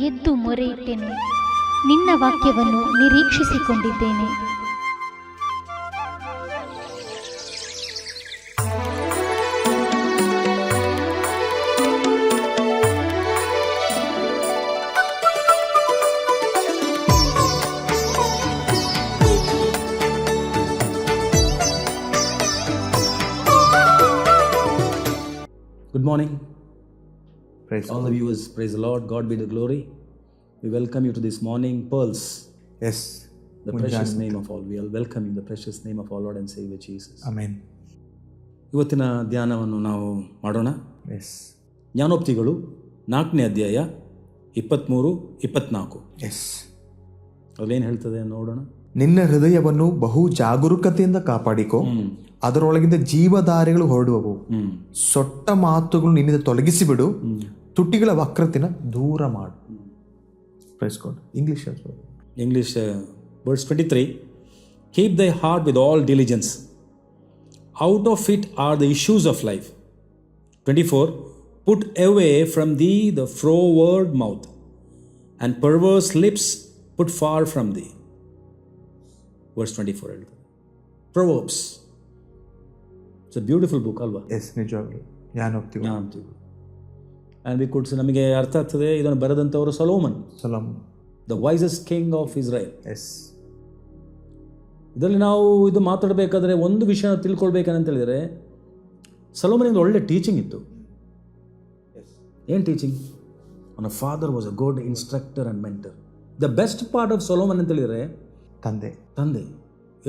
ಎದ್ದು ಮೊರೆಯಿಟ್ಟೆನು. ನಿನ್ನ ವಾಕ್ಯವನ್ನು ನಿರೀಕ್ಷಿಸಿಕೊಂಡಿದ್ದೇನೆ. Good morning. Praise all the viewers. Praise the Lord. God be the glory. We welcome you to this morning Pearls. Yes. The precious name of all. We all welcome you in the precious name of our Lord and Savior Jesus. Amen. ಇವತ್ತಿನ ಧ್ಯಾನವನ್ನು ನಾವು ಮಾಡೋಣ. Yes. ಜ್ಞಾನೋಕ್ತಿಗಳು 4ನೇ ಅಧ್ಯಾಯ 23-24. Yes. ಅಲ್ಲೇನು ಹೇಳ್ತದೆ ನೋಡೋಣ. ನಿನ್ನ ಹೃದಯವನ್ನು ಬಹು ಜಾಗರೂಕತೆಯಿಂದ ಕಾಪಾಡಿಕೋ, ಅದರೊಳಗಿಂದ ಜೀವಧಾರೆಗಳು ಹೊರಡುವವು. ಸೊಟ್ಟ ಮಾತುಗಳು ನಿನ್ನಿಂದ ತೊಲಗಿಸಿಬಿಡು, ತುಟಿಗಳ ವಕ್ರತೆನ ದೂರ ಮಾಡು. Praise God. English verse 23. Keep thy heart with all diligence. Out of it are the issues of life. 24. Put away from thee the froward mouth, and perverse lips put far from thee. Verse 24. Proverbs. It's a beautiful book, alva? Yes, ನಿಜವಾಗ್ಲೂ ಜ್ಞಾನೋಕ್ತಿಗಳು. And we could say, ನಮಗೆ ಅರ್ಥ ಆಗ್ತದೆ, ಇದನ್ನು ಬರೆದಂಥವರು Solomon, the wisest king of Israel. Yes. ಇದರಲ್ಲಿ ನಾವು ಇದು ಮಾತಾಡಬೇಕಾದ್ರೆ ಒಂದು ವಿಷಯ ತಿಳ್ಕೊಳ್ಬೇಕಂತ ಹೇಳಿದರೆ, ಸೊಲೊಮನಿಂದ ಒಳ್ಳೆ ಟೀಚಿಂಗ್ ಇತ್ತು. ಏನು ಟೀಚಿಂಗ್? ಅವನ father was a good instructor and mentor. The best part of Solomon ಅಂತ ಹೇಳಿದರೆ ತಂದೆ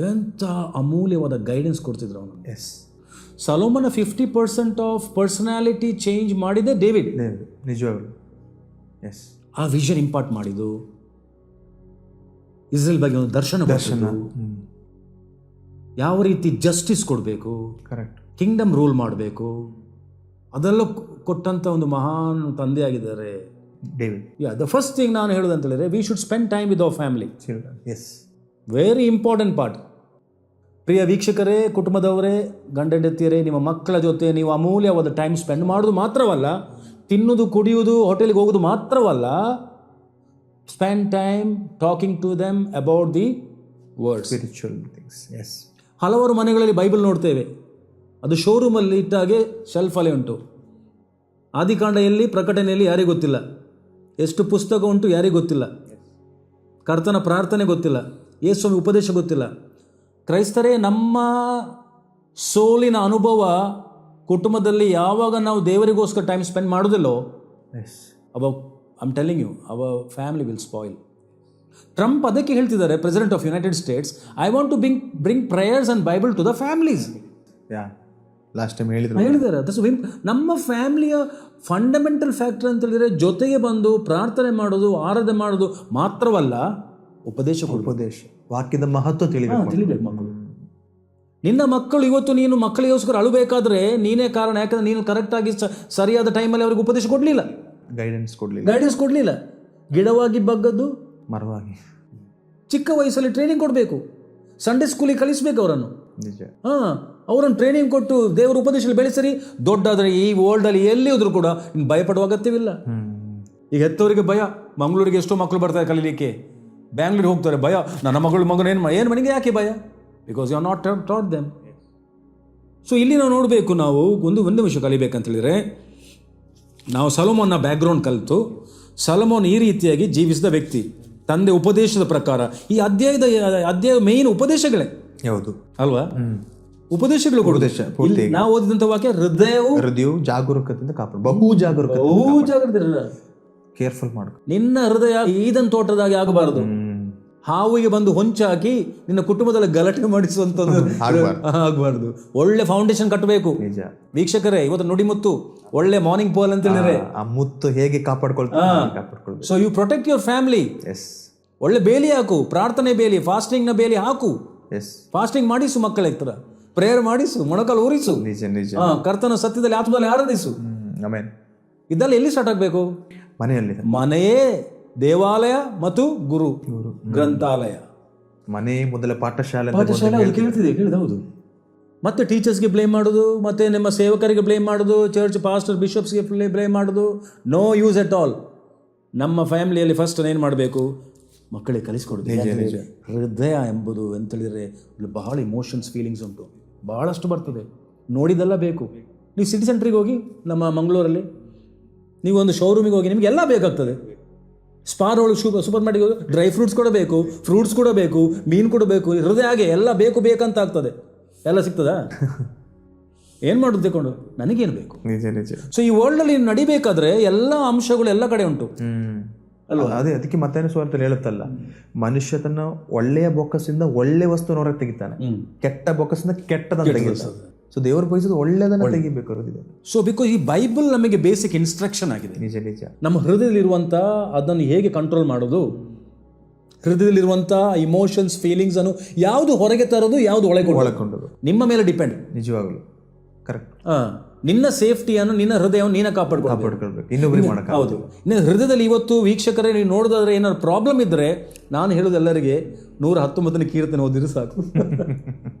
ಎಂಥ ಅಮೂಲ್ಯವಾದ ಗೈಡೆನ್ಸ್ ಕೊಡ್ತಿದ್ರು ಅವನು. Yes. Solomon 50% of personality change ಮಾಡಿದೆ ಡೇವಿಡ್. ನಿಜವಾಗ್ಲೂ. ಎಸ್. ಆ ವಿಷನ್ ಇಂಪಾರ್ಟ್ ಮಾಡಿದ್ದು, ಇಸ್ರೇಲ್ ಬಗ್ಗೆ ಒಂದು ದರ್ಶನ, ಯಾವ ರೀತಿ ಜಸ್ಟಿಸ್ ಕೊಡಬೇಕು, ಕರೆಕ್ಟ್, ಕಿಂಗ್ಡಮ್ ರೂಲ್ ಮಾಡಬೇಕು, ಅದೆಲ್ಲ ಕೊಟ್ಟಂಥ ಒಂದು ಮಹಾನ್ ತಂದೆ ಆಗಿದ್ದಾರೆ ಡೇವಿಡ್. ದ ಫಸ್ಟ್ ಥಿಂಗ್ ನಾನು ಹೇಳೋದು ಅಂತ ಹೇಳಿದ್ರೆ, we should spend time with our family. Yes. Very important part. ಪ್ರಿಯ ವೀಕ್ಷಕರೇ, ಕುಟುಂಬದವರೇ, ಗಂಡ ಹೆಂಡತಿಯರೇ, ನಿಮ್ಮ ಮಕ್ಕಳ ಜೊತೆ ನೀವು ಅಮೂಲ್ಯವಾದ ಟೈಮ್ ಸ್ಪೆಂಡ್ ಮಾಡೋದು ಮಾತ್ರವಲ್ಲ, ತಿನ್ನೋದು ಕುಡಿಯೋದು ಹೋಟೆಲ್ಗೆ ಹೋಗೋದು ಮಾತ್ರವಲ್ಲ, spend time talking to them about the words, spiritual things. Yes. ಹಲವಾರು ಮನೆಗಳಲ್ಲಿ ಬೈಬಲ್ ನೋಡ್ತೇವೆ, ಅದು ಶೋರೂಮಲ್ಲಿ ಇಟ್ಟಾಗೆ ಶೆಲ್ಫಲ್ಲೇ ಉಂಟು. ಆದಿಕಾಂಡ ಎಲ್ಲಿ, ಪ್ರಕಟಣೆಯಲ್ಲಿ ಯಾರಿಗೂ ಗೊತ್ತಿಲ್ಲ. ಎಷ್ಟು ಪುಸ್ತಕ ಉಂಟು ಯಾರಿಗೂ ಗೊತ್ತಿಲ್ಲ. ಕರ್ತನ ಪ್ರಾರ್ಥನೆ ಗೊತ್ತಿಲ್ಲ. ಯೇಸುವಿನ ಉಪದೇಶ ಗೊತ್ತಿಲ್ಲ. ಕ್ರೈಸ್ತರೇ, ನಮ್ಮ ಸೋಲಿನ ಅನುಭವ ಕುಟುಂಬದಲ್ಲಿ ಯಾವಾಗ ನಾವು ದೇವರಿಗೋಸ್ಕರ ಟೈಮ್ ಸ್ಪೆಂಡ್ ಮಾಡೋದಿಲ್ಲೋ, I am telling you, our family will spoil. Trump ಅದಕ್ಕೆ ಹೇಳ್ತಿದ್ದಾರೆ, president of United States, I want to bring prayers and Bible to the families. Last time ಹೇಳಿದ್ದಾರೆ. ನಮ್ಮ ಫ್ಯಾಮಿಲಿಯ ಫಂಡಮೆಂಟಲ್ ಫ್ಯಾಕ್ಟರ್ ಅಂತ ಹೇಳಿದ್ರೆ, ಜೊತೆಗೆ ಬಂದು ಪ್ರಾರ್ಥನೆ ಮಾಡೋದು, ಆರಾಧನೆ ಮಾಡೋದು ಮಾತ್ರವಲ್ಲ, ಉಪದೇಶ, ವಾಕ್ಯದ ಮಹತ್ವ ತಿಳಿಬೇಕು ಮಕ್ಕಳು. ನಿನ್ನ ಮಕ್ಕಳು ಇವತ್ತು ನೀನು ಮಕ್ಕಳಿಗೋಸ್ಕರ ಅಳಬೇಕಾದ್ರೆ ನೀನೇ ಕಾರಣ. ಯಾಕಂದ್ರೆ ನೀನು ಕರೆಕ್ಟಾಗಿ ಸರಿಯಾದ ಟೈಮಲ್ಲಿ ಅವ್ರಿಗೆ ಉಪದೇಶ ಕೊಡಲಿಲ್ಲ, ಗೈಡೆನ್ಸ್ ಕೊಡಲಿಲ್ಲ. ಗಿಡವಾಗಿ ಬಗ್ಗದ್ದು ಮರವಾಗಿ. ಚಿಕ್ಕ ವಯಸ್ಸಲ್ಲಿ ಟ್ರೈನಿಂಗ್ ಕೊಡಬೇಕು. ಸಂಡೇ ಸ್ಕೂಲಿಗೆ ಕಳಿಸ್ಬೇಕು ಅವರನ್ನು. ಅವರನ್ನು ಟ್ರೈನಿಂಗ್ ಕೊಟ್ಟು ದೇವರ ಉಪದೇಶದಲ್ಲಿ ಬೆಳೆಸರಿ. ದೊಡ್ಡಾದರೆ ಈ ವರ್ಲ್ಡಲ್ಲಿ ಎಲ್ಲಿ ಹೋದ್ರು ಕೂಡ ಇನ್ನು ಭಯಪಡುವ ಅಗತ್ಯವಿಲ್ಲ. ಈಗ ಹೆತ್ತವರಿಗೆ ಭಯ. ಮಂಗಳೂರಿಗೆ ಎಷ್ಟೋ ಮಕ್ಕಳು ಬರ್ತಾರೆ ಕಲೀಲಿಕ್ಕೆ, ಬ್ಯಾಂಗ್ಳೂರಿಗೆ ಹೋಗ್ತಾರೆ, ಭಯ. ನನ್ನ ಮಗನ ಏನು ಮನೆಗೆ ಯಾಕೆ ಭಯ? Because you are not taught them. So ಇಲ್ಲಿ ನಾವು ನೋಡಬೇಕು, ನಾವು ಒಂದು ವಿಷಯ ಕಲಿಬೇಕಂತ ಹೇಳಿದರೆ, ನಾವು ಸೊಲೊಮೋನ್ನ ಬ್ಯಾಕ್ಗ್ರೌಂಡ್ ಕಲಿತು, ಸೊಲೊಮೋನ್ ಈ ರೀತಿಯಾಗಿ ಜೀವಿಸಿದ ವ್ಯಕ್ತಿ, ತಂದೆ ಉಪದೇಶದ ಪ್ರಕಾರ. ಈ ಅಧ್ಯಾಯ ಮೇನ್ ಉಪದೇಶಗಳೇ, ಯಾವುದು ಅಲ್ವಾ? ಉಪದೇಶಗಳು ಕೊಡುದೇಶ. ನಾವು ಓದಿದಂಥ ವಾಕ್ಯ, ಹೃದಯವು ಜಾಗರೂಕತೆಯಿಂದ ಕಾಪಾಡು, ಬಹು ಜಾಗರೂಕತೆ, ಕೇರ್ಫುಲ್ ಮಾಡು. ನಿನ್ನ ಹೃದಯ ಈದನ್ ತೋಟದಾಗಿ ಆಗಬಾರದು. ಹಾವಿಗೆ ಬಂದು ಹೊಂಚಾಕಿ ನಿನ್ನ ಕುಟುಂಬದಲ್ಲಿ ಗಲಾಟೆ ಮಾಡಿಸುವಂಥದ್ದು ಆಗಬಾರ್ದು. ಒಳ್ಳೆ ಫೌಂಡೇಶನ್ ಕಟ್ಟಬೇಕು. ವೀಕ್ಷಕರೇ, ಇವತ್ತು ನುಡಿಮುತ್ತು, ಒಳ್ಳೆ ಮಾರ್ನಿಂಗ್ ಪೋಲ್ ಅಂತ ಹೇಳಿದ್ರೆ ಆ ಮುತ್ತು ಹೇಗೆ ಕಾಪಾಡ್ಕೊಳ್ಬೇಕು. So you protect your family. ಒಳ್ಳೆ ಬೇಲಿ ಹಾಕು, ಪ್ರಾರ್ಥನೆ ಬೇಲಿ, ಫಾಸ್ಟಿಂಗ್ ನ ಬೇಲಿ ಹಾಕು. ಫಾಸ್ಟಿಂಗ್ ಮಾಡಿಸು, ಮಕ್ಕಳ ಹತ್ರ ಪ್ರೇಯರ್ ಮಾಡಿಸು, ಮೊಣಕಾಲು ಊರಿಸು, ಕರ್ತನ ಸತ್ಯದಲ್ಲಿ ಆತ್ಮದಲ್ಲಿ ಆರಾಧಿಸು. ಇದೆಲ್ಲ ಎಲ್ಲಿ ಸ್ಟಾರ್ಟ್ ಆಗಬೇಕು? ಮನೆಯೇ ದೇವಾಲಯ ಮತ್ತು ಗುರು ಗ್ರಂಥಾಲಯ. ಮನೆ ಮೊದಲ ಪಾಠಶಾಲೆ. ಕೇಳ್ತಿದೆ, ಹೌದು. ಮತ್ತೆ ಟೀಚರ್ಸ್ಗೆ ಬ್ಲೇಮ್ ಮಾಡೋದು, ಮತ್ತೆ ನಿಮ್ಮ ಸೇವಕರಿಗೆ ಬ್ಲೇಮ್ ಮಾಡೋದು, ಚರ್ಚ್ ಪಾಸ್ಟರ್ ಬಿಷಪ್ಸ್ಗೆ ಬ್ಲೇಮ್ ಮಾಡೋದು, ನೋ ಯೂಸ್ ಎಟ್ ಆಲ್. ನಮ್ಮ ಫ್ಯಾಮಿಲಿಯಲ್ಲಿ ಫಸ್ಟ್ ಏನು ಮಾಡಬೇಕು, ಮಕ್ಕಳಿಗೆ ಕಲಿಸ್ಕೊಡ್ಬೇಕು. ಹೃದಯ ಎಂಬುದು ಎಂತೇಳಿದರೆ ಬಹಳ ಇಮೋಷನ್ಸ್ ಫೀಲಿಂಗ್ಸ್ ಉಂಟು, ಭಾಳಷ್ಟು ಬರ್ತದೆ. ನೋಡಿದೆಲ್ಲ ಬೇಕು. ನೀವು ಸಿಟಿ ಸೆಂಟ್ರಿಗೆ ಹೋಗಿ, ನಮ್ಮ ಮಂಗಳೂರಲ್ಲಿ ನೀವು ಒಂದು ಶೋರೂಮಿಗೆ ಹೋಗಿ, ನಿಮಗೆ ಎಲ್ಲ ಬೇಕಾಗ್ತದೆ. ಸ್ಪಾರ್ ಒಳಗೆ ಸೂಪರ್ ಮಾರ್ಕೆಟ್ಗೆ ಹೋಗಿ ಡ್ರೈ ಫ್ರೂಟ್ಸ್ ಕೂಡ ಬೇಕು, ಫ್ರೂಟ್ಸ್ ಕೂಡ ಬೇಕು, ಮೀನು ಕೂಡ ಬೇಕು, ಹೃದಯ ಹಾಗೆ ಎಲ್ಲ ಬೇಕು ಬೇಕಂತ ಆಗ್ತದೆ. ಎಲ್ಲ ಸಿಗ್ತದಾ? ಏನು ಮಾಡೋದು ತಗೊಂಡು, ನನಗೇನು ಬೇಕು? ಸೊ ಈ ವರ್ಲ್ಡಲ್ಲಿ ನಡಿಬೇಕಾದ್ರೆ ಎಲ್ಲ ಅಂಶಗಳು ಎಲ್ಲ ಕಡೆ ಉಂಟು ಅಲ್ವಾ? ಅದೇ ಅದಕ್ಕೆ ಮತ್ತೇನು ಸ್ವಾರ್ಥ ಹೇಳುತ್ತಲ್ಲ, ಮನುಷ್ಯ ತನ್ನ ಒಳ್ಳೆಯ ಬೊಕ್ಕಸಿಂದ ಒಳ್ಳೆ ವಸ್ತು ಹೊರಗೆ ತೆಗಿತಾನೆ, ಕೆಟ್ಟ ಬೊಕ್ಕಸಿಂದ ಕೆಟ್ಟದನ್ನು ತೆಗಿತಾನೆ. ಸೊ ದೇವರು ಬಯಸೋದು ಒಳ್ಳೆಯದನ್ನು ತೆಗಿಬೇಕು. ಸೊ ಬಿಕಾಸ್ ಈ ಬೈಬಲ್ ನಮಗೆ ಬೇಸಿಕ್ ಇನ್ಸ್ಟ್ರಕ್ಷನ್ ಆಗಿದೆ. ನಿಜ ನಿಜ. ನಮ್ಮ ಹೃದಯದಲ್ಲಿರುವಂಥ ಅದನ್ನು ಹೇಗೆ ಕಂಟ್ರೋಲ್ ಮಾಡೋದು, ಹೃದಯದಲ್ಲಿರುವಂಥ ಇಮೋಷನ್ಸ್ ಫೀಲಿಂಗ್ಸ್ ಅನ್ನು ಯಾವುದು ಹೊರಗೆ ತರೋದು, ಯಾವುದು ಒಳಗೊಂಡು ನಿಮ್ಮ ಮೇಲೆ ಡಿಪೆಂಡ್. ನಿಜವಾಗಲು ಕರೆಕ್ಟ್. ನಿನ್ನ ಸೇಫ್ಟಿಯನ್ನು, ನಿನ್ನ ಹೃದಯವನ್ನು ನೀನ ಕಾಪಾಡ್ಕೊಳ್ಬೇಕು, ಇನ್ನೊಬ್ಬರಿಗೆ ಮಾಡಕ್ಕೆ. ಹೌದು. ನಿನ್ನ ಹೃದಯದಲ್ಲಿ ಇವತ್ತು ವೀಕ್ಷಕರೇ ನೀವು ನೋಡೋದಾದ್ರೆ ಏನಾದ್ರು ಪ್ರಾಬ್ಲಮ್ ಇದ್ದರೆ, ನಾನು ಹೇಳೋದು ಎಲ್ಲರಿಗೆ 119ನೇ ಕೀರ್ತನೆ ಓದಿದ್ರೆ ಸಾಕು.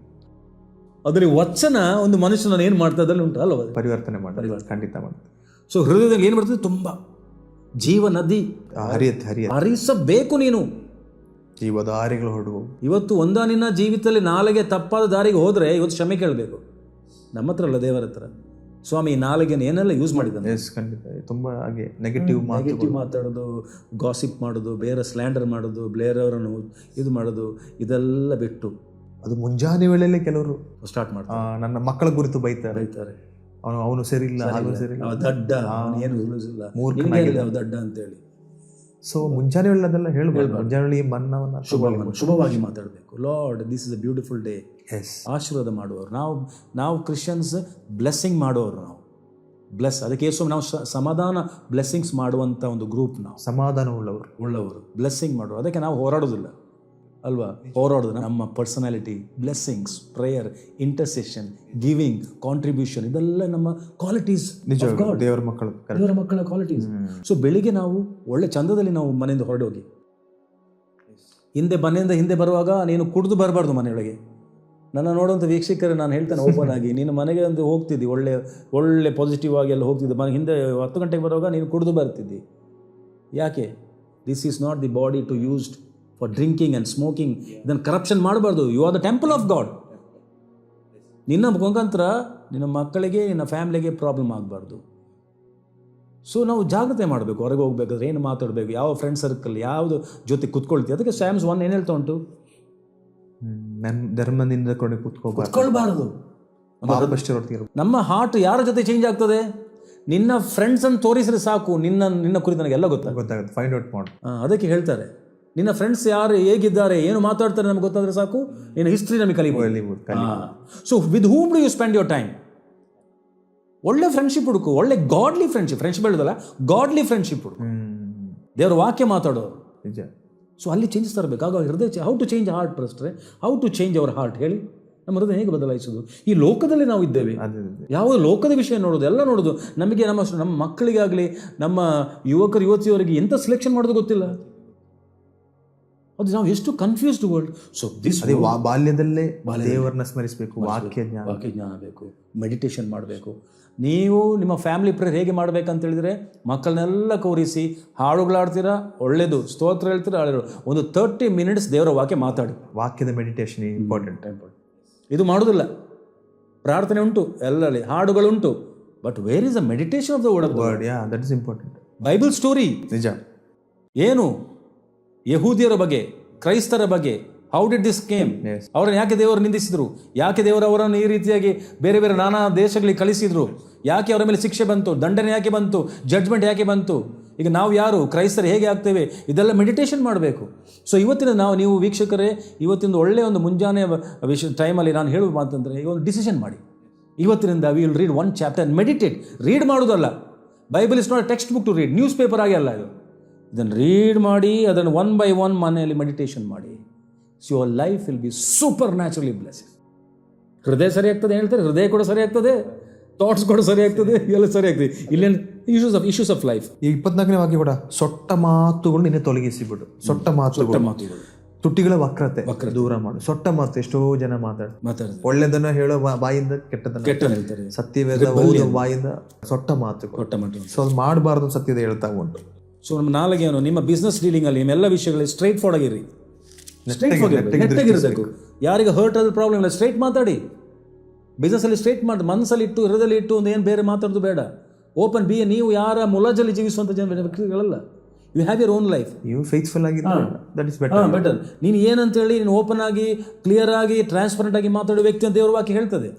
ಅದರಲ್ಲಿ ವಚನ ಒಂದು ಮನುಷ್ಯನ ಏನು ಮಾಡ್ತಾ ಇದ್ದಲ್ಲಿ ಉಂಟು ಅಲ್ವ, ಪರಿವರ್ತನೆ ಮಾಡಿ, ಖಂಡಿತ ಮಾಡಿ. ಸೊ ಹೃದಯದಲ್ಲಿ ಏನು ಬರ್ತದೆ, ತುಂಬ ಜೀವ ನದಿ ಹರಿಸಬೇಕು. ನೀನು ಜೀವದಾರಿಗಳು ಹೊರಡುವು. ಇವತ್ತು ಒಂದ ನಿನ್ನ ಜೀವಿತದಲ್ಲಿ ನಾಲಿಗೆ ತಪ್ಪಾದ ದಾರಿಗೆ ಹೋದರೆ ಇವತ್ತು ಕ್ಷಮೆ ಕೇಳಬೇಕು. ನಮ್ಮ ಹತ್ರ ಅಲ್ಲ, ದೇವರ ಹತ್ರ. ಸ್ವಾಮಿ ಈ ನಾಲಿಗೆನ ಏನೆಲ್ಲ ಯೂಸ್ ಮಾಡಿದ್ದಾನೆ. ಖಂಡಿತ ತುಂಬ ಹಾಗೆ ನೆಗೆಟಿವ್ ಮಾತಾಡೋದು, ಗಾಸಿಪ್ ಮಾಡೋದು, ಬೇರೆ ಸ್ಲ್ಯಾಂಡರ್ ಮಾಡೋದು, ಬೇರೆಯವರನ್ನು ಇದು ಮಾಡೋದು, ಇದೆಲ್ಲ ಬಿಟ್ಟು ಅದು ಮುಂಜಾನೆ ವೇಳೆಯಲ್ಲೇ ಕೆಲವರು ಸ್ಟಾರ್ಟ್ ಮಾಡ್ತಾರೆ. ನನ್ನ ಮಕ್ಕಳ ಕುರಿತು ಬೈತಾರೆ. ಅವನು ಸರಿ ಇಲ್ಲ, ದಡ್ಡ, ಏನು ದಡ್ಡ ಅಂತೇಳಿ. ಸೊ ಮುಂಜಾನೆ ವೇಳೆ ಅದೆಲ್ಲ ಹೇಳ್ಬೋದು. ಮುಂಜಾನೆ ಮನ್ನವನ್ನು ಶುಭವಾಗಿ ಮಾತಾಡಬೇಕು. Lord, this is a beautiful day. ಆಶೀರ್ವಾದ ಮಾಡುವವರು ನಾವು ಕ್ರಿಶ್ಚಿಯನ್ಸ್, ಬ್ಲೆಸ್ಸಿಂಗ್ ಮಾಡುವವರು ನಾವು. ಅದಕ್ಕೆ ನಾವು ಸಮಾಧಾನ ಬ್ಲೆಸ್ಸಿಂಗ್ಸ್ ಮಾಡುವಂಥ ಒಂದು ಗ್ರೂಪ್. ನಾವು ಸಮಾಧಾನ ಉಳ್ಳವರು ಬ್ಲೆಸ್ಸಿಂಗ್ ಮಾಡುವರು. ಅದಕ್ಕೆ ನಾವು ಹೋರಾಡೋದಿಲ್ಲ ಅಲ್ವಾ? ಹೋರಾಡೋದು ನಮ್ಮ personality, blessings, prayer, intercession, giving, contribution, ಇದೆಲ್ಲ ನಮ್ಮ ಕ್ವಾಲಿಟೀಸ್. ದೇವರ ಮಕ್ಕಳ ಕ್ವಾಲಿಟೀಸ್. ಸೊ ಬೆಳಿಗ್ಗೆ ನಾವು ಒಳ್ಳೆ ಚಂದದಲ್ಲಿ ನಾವು ಮನೆಯಿಂದ ಹೊರಡೋಗಿ, ಮನೆಯಿಂದ ಹಿಂದೆ ಬರುವಾಗ ನೀನು ಕುಡಿದು ಬರಬಾರ್ದು ಮನೆಯೊಳಗೆ. ನನ್ನ ನೋಡುವಂಥ ವೀಕ್ಷಕರೇ ನಾನು ಹೇಳ್ತೇನೆ ಓಪನ್ ಆಗಿ, ನೀನು ಮನೆಗೆ ಒಂದು ಹೋಗ್ತಿದ್ದಿ, ಒಳ್ಳೆ ಪಾಸಿಟಿವ್ ಆಗಿ ಎಲ್ಲ ಹೋಗ್ತಿದ್ದೆ, ಮನೆ ಹಿಂದೆ 10 ಗಂಟೆಗೆ ಬರುವಾಗ ನೀನು ಕುಡಿದು ಬರ್ತಿದ್ದಿ. ಯಾಕೆ? This is not the body to used for drinking and smoking. ಇದನ್ನು ಕರಪ್ಷನ್ ಮಾಡಬಾರ್ದು. You are the temple of God. ನಿನ್ನ ಮುಖಾಂತರ ನಿನ್ನ ಮಕ್ಕಳಿಗೆ, ನಿನ್ನ ಫ್ಯಾಮಿಲಿಗೆ ಪ್ರಾಬ್ಲಮ್ ಆಗಬಾರ್ದು. ಸೊ ನಾವು ಜಾಗ್ರತೆ ಮಾಡಬೇಕು. ಹೊರಗೆ ಹೋಗ್ಬೇಕಾದ್ರೆ ಏನು ಮಾತಾಡಬೇಕು, ಯಾವ ಫ್ರೆಂಡ್ ಸರ್ಕಲ್, ಯಾವುದು ಜೊತೆ ಕುತ್ಕೊಳ್ತೀವಿ. ಅದಕ್ಕೆ Psalms 1 ಏನು ಹೇಳ್ತಾ ಉಂಟು, ನನ್ನ ಧರ್ಮದಿಂದ ಕುತ್ಕೊಳ್ಬಾರ್ದು. ನಮ್ಮ ಹಾರ್ಟ್ ಯಾರ ಜೊತೆ ಚೇಂಜ್ ಆಗ್ತದೆ? ನಿನ್ನ ಫ್ರೆಂಡ್ಸನ್ನು ತೋರಿಸಿದ್ರೆ ಸಾಕು, ನಿನ್ನ ಕುರಿತು ನನಗೆಲ್ಲ ಗೊತ್ತಾಗುತ್ತೆ. ಫೈಂಡ್ ಔಟ್ ಮಾಡಿ. ಅದಕ್ಕೆ ಹೇಳ್ತಾರೆ, ನಿನ್ನ ಫ್ರೆಂಡ್ಸ್ ಯಾರು ಹೇಗಿದ್ದಾರೆ, ಏನು ಮಾತಾಡ್ತಾರೆ ನಮ್ಗೆ ಗೊತ್ತಾದರೆ ಸಾಕು, ನಿನ್ನ ಹಿಸ್ಟ್ರಿ ನಮಗೆ ಕಲಿಬೋದು. So with whom do you spend your time? ಒಳ್ಳೆ ಫ್ರೆಂಡ್ಶಿಪ್ ಹುಡುಕು, ಒಳ್ಳೆ ಗಾಡ್ಲಿ ಫ್ರೆಂಡ್ಶಿಪ್ ಹೇಳೋದಲ್ಲ, ಗಾಡ್ಲಿ ಫ್ರೆಂಡ್ಶಿಪ್ ಹುಡುಕು. ದೇವರ ವಾಕ್ಯ ಮಾತಾಡೋರು. ನಿಜ. ಸೊ ಅಲ್ಲಿ ಚೇಂಜಸ್ ತರಬೇಕು. ಆಗ ಹೃದಯ ಹೌ ಟು ಚೇಂಜ್ ಹಾರ್ಟ್ ಪ್ರಸ್ಟ್ರೆ, how to change our heart ಹೇಳಿ. ನಮ್ಮ ಹೃದಯ ಹೇಗೆ ಬದಲಾಯಿಸೋದು? ಈ ಲೋಕದಲ್ಲಿ ನಾವು ಇದ್ದೇವೆ, ಯಾವ ಲೋಕದ ವಿಷಯ ನೋಡೋದು, ಎಲ್ಲ ನೋಡೋದು. ನಮಗೆ ನಮ್ಮ ಮಕ್ಕಳಿಗಾಗಲಿ, ನಮ್ಮ ಯುವತಿಯವರಿಗೆ ಎಂಥ ಸೆಲೆಕ್ಷನ್ ಮಾಡೋದು ಗೊತ್ತಿಲ್ಲ. ಅದು ನಾವು ಎಷ್ಟು ಕನ್ಫ್ಯೂಸ್ಡ್ ವರ್ಲ್ಡ್. ಸೊ ದಿಸ್ ಬಾಲ್ಯದಲ್ಲೇ ದೇವರನ್ನ ಸ್ಮರಿಸಬೇಕು, ವಾಕ್ಯ ಜ್ಞಾನ ಬೇಕು, ಮೆಡಿಟೇಷನ್ ಮಾಡಬೇಕು. ನೀವು ನಿಮ್ಮ ಫ್ಯಾಮಿಲಿ ಪ್ರೇಯರ್ ಹೇಗೆ ಮಾಡಬೇಕಂತ ಹೇಳಿದರೆ, ಮಕ್ಕಳನ್ನೆಲ್ಲ ಕೂರಿಸಿ ಹಾಡುಗಳಾಡ್ತೀರಾ, ಒಳ್ಳೆಯದು, ಸ್ತೋತ್ರ ಹೇಳ್ತೀರಾ, ಒಂದು 30 minutes ದೇವರ ವಾಕ್ಯ ಮಾತಾಡಿ. ವಾಕ್ಯದ ಮೆಡಿಟೇಷನ್ ಇಂಪಾರ್ಟೆಂಟ್. ಇದು ಮಾಡೋದಿಲ್ಲ. ಪ್ರಾರ್ಥನೆ ಉಂಟು, ಎಲ್ಲರಲ್ಲಿ ಹಾಡುಗಳುಂಟು, but where is a meditation of the word? That is important. Bible story ನಿಜ. ಏನು ಯಹೂದಿಯರ ಬಗ್ಗೆ, ಕ್ರೈಸ್ತರ ಬಗ್ಗೆ, ಹೌ ಡಿಡ್ ದಿಸ್ ಕೇಮ್? ಅವರನ್ನು ಯಾಕೆ ದೇವರು ನಿಂದಿಸಿದ್ರು? ಯಾಕೆ ದೇವರು ಅವರನ್ನು ಈ ರೀತಿಯಾಗಿ ಬೇರೆ ಬೇರೆ ನಾನಾ ದೇಶಗಳಿಗೆ ಕಳಿಸಿದ್ರು? ಯಾಕೆ ಅವರ ಮೇಲೆ ಶಿಕ್ಷೆ ಬಂತು? ದಂಡನೆ ಯಾಕೆ ಬಂತು? ಜಡ್ಜ್ಮೆಂಟ್ ಯಾಕೆ ಬಂತು? ಈಗ ನಾವು ಯಾರು, ಕ್ರೈಸ್ತರು ಹೇಗೆ ಆಗ್ತೇವೆ? ಇದೆಲ್ಲ ಮೆಡಿಟೇಷನ್ ಮಾಡಬೇಕು. ಸೊ ಇವತ್ತಿನ ನೀವು ವೀಕ್ಷಕರೇ, ಇವತ್ತಿನ ಒಳ್ಳೆಯ ಒಂದು ಮುಂಜಾನೆ ಟೈಮಲ್ಲಿ ನಾನು ಹೇಳುವ ಮಾತಂದರೆ, ಈಗ ಒಂದು ಡಿಸಿಷನ್ ಮಾಡಿ. ಇವತ್ತಿನಿಂದ we will read 1 chapter, meditate. Read ಮಾಡೋದಲ್ಲ, Bible is not a text book to read, news paper ಆಗಿ ಅಲ್ಲ ಇದು. ಇದನ್ನು ರೀಡ್ ಮಾಡಿ, ಅದನ್ನು 1 by 1 ಮನೆಯಲ್ಲಿ ಮೆಡಿಟೇಷನ್ ಮಾಡಿ. So your life will be super naturally blessed. ಹೃದಯ ಸರಿ ಆಗ್ತದೆ ಹೇಳ್ತಾರೆ, ಹೃದಯ ಕೂಡ ಸರಿ ಆಗ್ತದೆ, ಥಾಟ್ಸ್ ಕೂಡ ಸರಿ ಆಗ್ತದೆ, ಎಲ್ಲ ಸರಿ ಆಗ್ತದೆ. ಇಲ್ಲೇನು ಇಶ್ಯೂಸ್ ಆಫ್ ಲೈಫ್. ಈ 24ನೇ ವಾಕ್ಯ ಕೂಡ, ಸೊಟ್ಟ ಮಾತುಗಳು ನಿನ್ನೆ ತೊಲಗಿಸಿಬಿಡು. ಸೊಟ್ಟ ಮಾತುಗಳು, ತುಟಿಗಳ ವಕ್ರತೆ ದೂರ ಮಾಡು. ಸೊಟ್ಟ ಮಾತು ಎಷ್ಟೋ ಜನ ಮಾತಾಡ್ತಾರೆ. ಒಳ್ಳೆದನ್ನ ಹೇಳೋ ಬಾಯಿಂದ ಕೆಟ್ಟದನ್ನ ಹೇಳ್ತಾರೆ, ಸತ್ಯವೇದ ಬಾಯಿಂದ ಸೊಟ್ಟ ಮಾತು. ಸೊ ಅದು ಮಾಡಬಾರ್ದು, ಸತ್ಯದ ಹೇಳ್ತಾ ಉಂಟು. ಸೊ ನಮ್ಮ ನಾಲಿಗೆಯನ್ನು ನಿಮ್ಮ ಬಿಸ್ನೆಸ್ ಡೀಲಿಂಗಲ್ಲಿ ನಿಮ್ಮೆಲ್ಲ ವಿಷಯಗಳಲ್ಲಿ ಸ್ಟ್ರೈಟ್ ಫಾರ್ಡ್ ಆಗಿರಿ, ನೆಟ್ಟಾಗಿರಬೇಕು. ಯಾರಿಗೆ ಹರ್ಟ್ ಆದ ಪ್ರಾಬ್ಲಮ್ ಇಲ್ಲ, ಸ್ಟ್ರೈಟ್ ಮಾತಾಡಿ. ಬಿಸ್ನೆಸ್ಸಲ್ಲಿ ಸ್ಟ್ರೈಟ್ ಮಾಡಿ, ಮನಸ್ಸಲ್ಲಿ ಇಟ್ಟು ಹೃದಯದಲ್ಲಿ ಇಟ್ಟು ಒಂದು ಏನು ಬೇರೆ ಮಾತಾಡೋದು ಬೇಡ. Open be. ನೀವು ಯಾರ ಮುಲಾಜಲ್ಲಿ ಜೀವಿಸುವಂಥ ವ್ಯಕ್ತಿಗಳಲ್ಲ. You have your own life. ನೀವು ಫೇತ್ಫುಲ್ ಆಗಿದ್ರೆ ದಟ್ ಇಸ್ ಬೆಟರ್. ಬೆಟರ್. ನೀನು ಏನಂತೇಳಿ ನೀನು ಓಪನ್ ಆಗಿ, ಕ್ಲಿಯರ್ ಆಗಿ, ಟ್ರಾನ್ಸ್ಪರೆಂಟ್ ಆಗಿ ಮಾತಾಡೋ ವ್ಯಕ್ತಿ ಅಂತ ದೇವ್ರ ವಾಕ್ಯ ಹೇಳ್ತದೆ.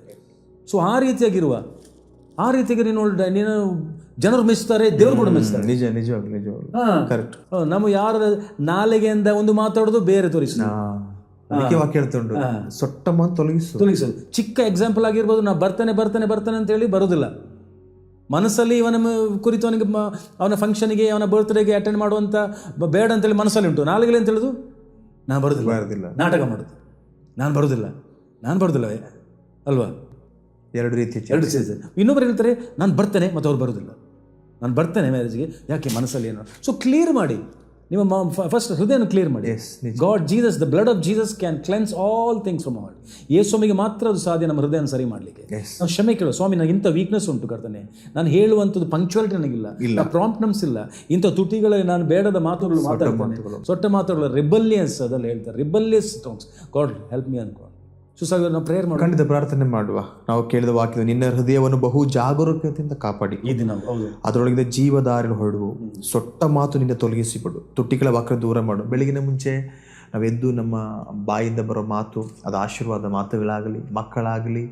ಸೊ ಆ ರೀತಿಯಾಗಿ ನೀನು ಜನರು ಮೆಚ್ತಾರೆ, ದೇವ್ರು ಕೂಡ ಮೆಚ್ತಾರೆ. ನಿಜವಾಗ್ಲು ಕರೆಕ್ಟ್. ನಮ್ಮ ಯಾರ ನಾಲಿಗೆಯಿಂದ ಒಂದು ಮಾತಾಡೋದು ಬೇರೆ ತೋರಿಸಿ ವಾಕ್ಯ ಹೇಳ್ತುಂಟು, ಸೊಟ್ಟ ಮಾತು ತೊಲಗಿಸು. ಚಿಕ್ಕ ಎಕ್ಸಾಂಪಲ್ ಆಗಿರ್ಬೋದು. ನಾ ಬರ್ತೇನೆ ಅಂತೇಳಿ ಬರೋದಿಲ್ಲ. ಮನಸ್ಸಲ್ಲಿ ಇವನ ಕುರಿತು ಅವನ ಫಂಕ್ಷನ್ಗೆ, ಅವನ ಬರ್ತ್ಡೇಗೆ ಅಟೆಂಡ್ ಮಾಡುವಂಥ ಬೇಡ ಅಂತೇಳಿ ಮನಸ್ಸಲ್ಲಿ ಉಂಟು. ನಾಲಿಗೆಲಿ ಅಂತ ಹೇಳಿದು ನಾನು ಬರೋದಿಲ್ಲ, ನಾಟಕ ಮಾಡೋದು, ನಾನು ಬರೋದಿಲ್ಲವೇ ಅಲ್ವಾ? ಎರಡು ರೀತಿ. ಇನ್ನೊಬ್ಬರು ಹೇಳ್ತಾರೆ ನಾನು ಬರ್ತೇನೆ, ಮತ್ತು ಅವ್ರು ಬರೋದಿಲ್ಲ. ನಾನು ಬರ್ತೇನೆ ಮ್ಯಾರೇಜ್ಗೆ, ಯಾಕೆ ಮನಸ್ಸಲ್ಲಿ ಏನೋ. ಸೊ ಕ್ಲಿಯರ್ ಮಾಡಿ, ನಿಮ್ಮ ಫಸ್ಟ್ ಹೃದಯನ ಕ್ಲಿಯರ್ ಮಾಡಿ. God Jesus, the blood of Jesus can cleanse all things from heart. ಯೇಸುವಿಗೆ ಮಾತ್ರ ಅದು ಸಾಧ್ಯ ನಮ್ಮ ಹೃದಯನ ಸರಿ ಮಾಡಲಿಕ್ಕೆ. ನಾವು ಕ್ಷಮೆ ಕೇಳೋ, ಸ್ವಾಮಿ ನನಗೆ ಇಂಥ ವೀಕ್ನೆಸ್ ಉಂಟು ಕರ್ತನೆ, ನಾನು ಹೇಳುವಂಥದ್ದು ಪಂಕ್ಚುಯಾಲಿಟಿ ನನಗಿಲ್ಲ, ಪ್ರಾಂಪ್ಟ್ನೆಸ್ ಇಲ್ಲ, ಇಂಥ ತುಟಿಗಳ ನಾನು ಬೇಡದ ಮಾತುಗಳು ಮಾತಾಡ್ತೇನೆ, ಸೊಟ್ಟ ಮಾತುಗಳು, ರಿಬಲ್ಲಿಯಸ್ ಅದೆಲ್ಲ ಹೇಳ್ತಾರೆ, rebellious talks. God help me ಅನ್ಕೋ. ನಾವು ಪ್ರೇಯರ್ ಮಾಡಿ ಖಂಡಿತ ಪ್ರಾರ್ಥನೆ ಮಾಡುವ. ನಾವು ಕೇಳಿದ ವಾಕ್ಯ, ನಿನ್ನ ಹೃದಯವನ್ನು ಬಹು ಜಾಗರೂಕತೆಯಿಂದ ಕಾಪಾಡಿ, ಈ ದಿನ ಅದರೊಳಗಿಂದ ಜೀವದಾರಿನ ಹೊರಡು, ಸೊಟ್ಟ ಮಾತು ನಿನ್ನ ತೊಲಗಿಸಿಬಿಡು, ತುಟಿಗಳ ವಕ್ರ ದೂರ ಮಾಡು. ಬೆಳಗಿನ ಮುಂಚೆ ನಾವೆದ್ದು ನಮ್ಮ ಬಾಯಿಂದ ಬರೋ ಮಾತು ಅದು ಆಶೀರ್ವಾದ ಮಾತುಗಳಾಗಲಿ, ಮಕ್ಕಳಾಗಲಿ,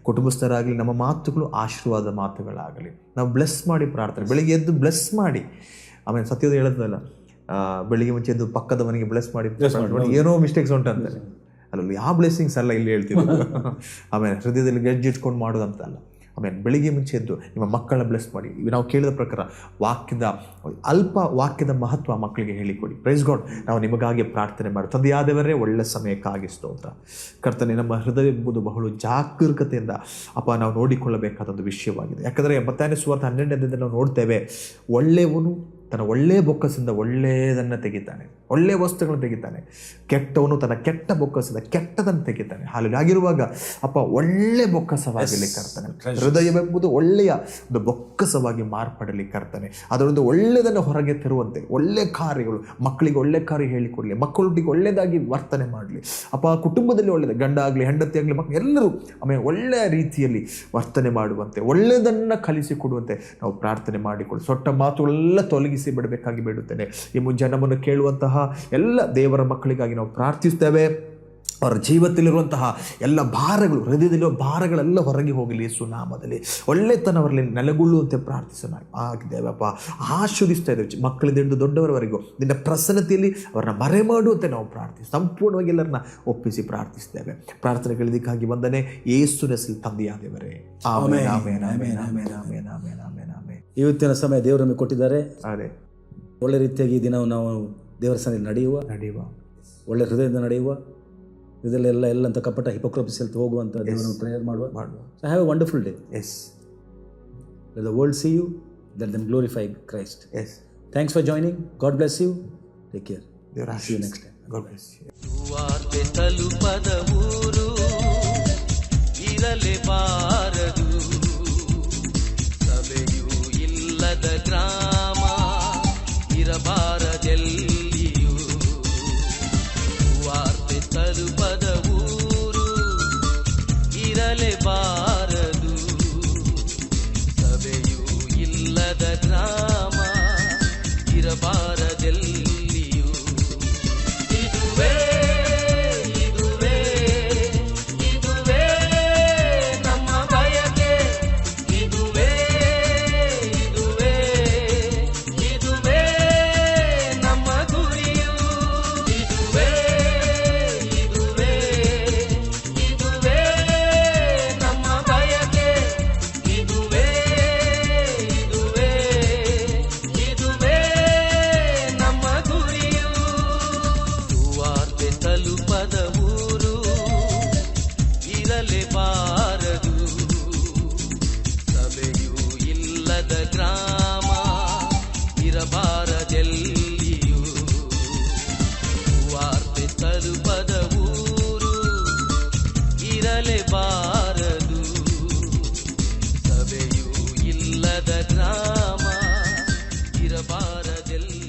ಕುಟುಂಬಸ್ಥರಾಗಲಿ, ನಮ್ಮ ಮಾತುಗಳು ಆಶೀರ್ವಾದ ಮಾತುಗಳಾಗಲಿ. ನಾವು ಬ್ಲೆಸ್ ಮಾಡಿ ಪ್ರಾರ್ಥನೆ, ಬೆಳಿಗ್ಗೆ ಎದ್ದು ಬ್ಲೆಸ್ ಮಾಡಿ. ಆಮೇಲೆ ಸತ್ಯದ ಹೇಳೋದಲ್ಲ, ಬೆಳಿಗ್ಗೆ ಮುಂಚೆ ಎದ್ದು ಪಕ್ಕದ ಮನೆಗೆ ಬ್ಲೆಸ್ ಮಾಡಿ, ಏನೋ ಮಿಸ್ಟೇಕ್ಸ್ ಉಂಟಂತಾರೆ, ಅಲ್ಲಲ್ಲಿ ಯಾವ ಬ್ಲೆಸ್ಸಿಂಗ್ಸ್ ಅಲ್ಲ ಇಲ್ಲಿ ಹೇಳ್ತೀವಿ. ಆಮೇಲೆ ಹೃದಯದಲ್ಲಿ ಗೆಜ್ಜಿಟ್ಕೊಂಡು ಮಾಡೋದಂತಲ್ಲ. ಆಮೇಲೆ ಬೆಳಿಗ್ಗೆ ಮುಂಚೆ ಎದ್ದು ನಿಮ್ಮ ಮಕ್ಕಳನ್ನ ಬ್ಲೆಸ್ ಮಾಡಿ. ನಾವು ಕೇಳಿದ ಪ್ರಕಾರ ವಾಕ್ಯದ ಮಹತ್ವ ಮಕ್ಕಳಿಗೆ ಹೇಳಿಕೊಡಿ. Praise God. ನಾವು ನಿಮಗಾಗಿ ಪ್ರಾರ್ಥನೆ ಮಾಡಿ, ತಂದೆಯಾದವರೇ ಒಳ್ಳೆ ಸಮಯಕ್ಕಾಗಿ ಸ್ತೋತ್ರ. ಕರ್ತನೆ, ನಮ್ಮ ಹೃದಯ ಎಂಬುದು ಬಹಳ ಜಾಗರೂಕತೆಯಿಂದ ನಾವು ನೋಡಿಕೊಳ್ಳಬೇಕಾದೊಂದು ವಿಷಯವಾಗಿದೆ. ಯಾಕಂದರೆ ಮತ್ತಾಯನ ಸುವಾರ್ತೆ 12ನೇದಲ್ಲಿ ನಾವು ನೋಡ್ತೇವೆ, ಒಳ್ಳೆಯವನು ತನ್ನ ಒಳ್ಳೆಯ ಬೊಕ್ಕಸದಿಂದ ಒಳ್ಳೆಯದನ್ನು ತೆಗಿತಾನೆ, ಒಳ್ಳೆಯ ವಸ್ತುಗಳನ್ನು ತೆಗಿತಾನೆ. ಕೆಟ್ಟವನು ತನ್ನ ಕೆಟ್ಟ ಬೊಕ್ಕಸದಿಂದ ಕೆಟ್ಟದನ್ನು ತೆಗಿತಾನೆ. ಹಾಗಾಗಿರುವಾಗ ಒಳ್ಳೆ ಬೊಕ್ಕಸವಾಗಿರಲಿ ಕರ್ತಾನೆ. ಹೃದಯವೆಂಬುದು ಒಳ್ಳೆಯ ಒಂದು ಬೊಕ್ಕಸವಾಗಿ ಮಾರ್ಪಡಲಿ ಕರ್ತಾನೆ. ಅದರೊಂದು ಒಳ್ಳೆಯದನ್ನು ಹೊರಗೆ ತರುವಂತೆ ಒಳ್ಳೆ ಕಾರ್ಯಗಳು, ಮಕ್ಕಳಿಗೆ ಒಳ್ಳೆ ಕಾರ್ಯ ಹೇಳಿಕೊಡಲಿ, ಮಕ್ಕಳೊಟ್ಟಿಗೆ ಒಳ್ಳೆಯದಾಗಿ ವರ್ತನೆ ಮಾಡಲಿ. ಕುಟುಂಬದಲ್ಲಿ ಒಳ್ಳೆಯದು, ಗಂಡ ಆಗಲಿ ಹೆಂಡತಿ ಆಗಲಿ ಮಕ್ಕಳು ಎಲ್ಲರೂ ಆಮೇಲೆ ಒಳ್ಳೆಯ ರೀತಿಯಲ್ಲಿ ವರ್ತನೆ ಮಾಡುವಂತೆ, ಒಳ್ಳೆಯದನ್ನು ಕಲಿಸಿಕೊಡುವಂತೆ ನಾವು ಪ್ರಾರ್ಥನೆ ಮಾಡಿಕೊಳ್ಳಿ. ಸೊಟ್ಟ ಮಾತುಗಳೆಲ್ಲ ತೊಲಗಿಸಿ ಬಿಡಬೇಕಾಗಿ ಬೇಡುತ್ತೇನೆ. ಈ ಮುಂಜಾನೆ ನಮ್ಮನ್ನು ಕೇಳುವಂತಹ ಎಲ್ಲ ದೇವರ ಮಕ್ಕಳಿಗಾಗಿ ನಾವು ಪ್ರಾರ್ಥಿಸ್ತೇವೆ. ಅವರ ಜೀವನದಲ್ಲಿರುವಂತಹ ಎಲ್ಲ ಭಾರಗಳು, ಹೃದಯದಲ್ಲಿರುವ ಭಾರಗಳೆಲ್ಲ ಹೊರಗೆ ಹೋಗಲಿ ಯೇಸು ನಾಮದಲ್ಲಿ. ಒಳ್ಳೆತನ ಅವರಲ್ಲಿ ನೆಲೆಗೊಳ್ಳುವಂತೆ ಪ್ರಾರ್ಥಿಸೋಣ. ಆಗಿದ್ದೇವಪ್ಪ, ಆಶೀರ್ವದಿಸ್ತಾ ಇದ್ದೇವೆ. ಮಕ್ಕಳಿಂದ ಹಿಡಿದು ದೊಡ್ಡವರವರೆಗೂ ನಿನ್ನ ಪ್ರಸನ್ನತೆಯಲ್ಲಿ ಅವರನ್ನ ಮರೆ ಮಾಡುವಂತೆ ನಾವು ಪ್ರಾರ್ಥಿಸಿ ಸಂಪೂರ್ಣವಾಗಿ ಎಲ್ಲರನ್ನ ಒಪ್ಪಿಸಿ ಪ್ರಾರ್ಥಿಸ್ತೇವೆ. ಪ್ರಾರ್ಥನೆಗಳಿದ್ದಕ್ಕಾಗಿ ವಂದನೆ. ಯೇಸುವಿನ ಹೆಸರಲ್ಲಿ ತಂದೆಯಾದವರೇ, amen, amen, amen, amen, amen, amen, amen, amen. ಇವತ್ತಿನ ಸಮಯ ದೇವರು ನಮಗೆ ಕೊಟ್ಟಿದ್ದಾರೆ. ಅದೇ ಒಳ್ಳೆ ರೀತಿಯಾಗಿ ಈ ದಿನವು ನಾವು ದೇವರ ಸನ್ನಿಧಿಯಲ್ಲಿ ನಡೆಯುವ, ಒಳ್ಳೆ ಹೃದಯದಿಂದ ನಡೆಯುವ, ಇದೆಲ್ಲ ಅಂತ ಕಪಟ ಹಿಪೋಕ್ರಸಿ ಅಂತ ಹೋಗುವಂಥ ದೇವರನ್ನು ಪ್ರೇಯರ್ ಮಾಡುವ. So have a wonderful day. Yes. Let the world see you, let them glorify Christ. Yes. Thanks for joining. God bless you. Take care. See you next time. God bless you. ಸುವಾರ್ತೆ ತಲುಪದ ಊರು ಇರಲೇಬಾರದು, ಸಭೆಯೂ ಇಲ್ಲದ ಗ್ರಾಮ ಇರಬಾರದೆಲ್ಲಿಯೂ. ಸುವಾರ್ತೆ ತಲುಪದ ಊರು ಇರಲೇಬಾರದು, ಸಭೆಯೂ ಇಲ್ಲದ ಗ್ರಾಮ ಇರಬಾರದೆಲ್ಲಿಯೂ. ಇದುವೇ ನಮ್ಮ ಬಯಕೆ, ಇದುವೇ ನಮ್ಮ ಗುರಿಯು, ಇದುವೇ ನಮ್ಮ ಬಯಕೆ, ಇದುವೇ ನಮ್ಮ ಗುರಿಯು. ಸುವಾರ್ತೆ ತಲುಪದ ಊರು ಇರಲೇಬಾರದು, ಸಭೆಯೂ ಇಲ್ಲದ ಗ್ರಾಮ ಇರಬಾರದೆಲ್ಲಿಯೂ. ಸುವಾರ್ತೆ ತಲುಪದ ಊರು ಇರಲೇಬಾರದು, ಸಭೆಯೂ ಇಲ್ಲದ ಗ್ರಾಮ ಇರಬಾರದೆಲ್ಲಿಯೂ.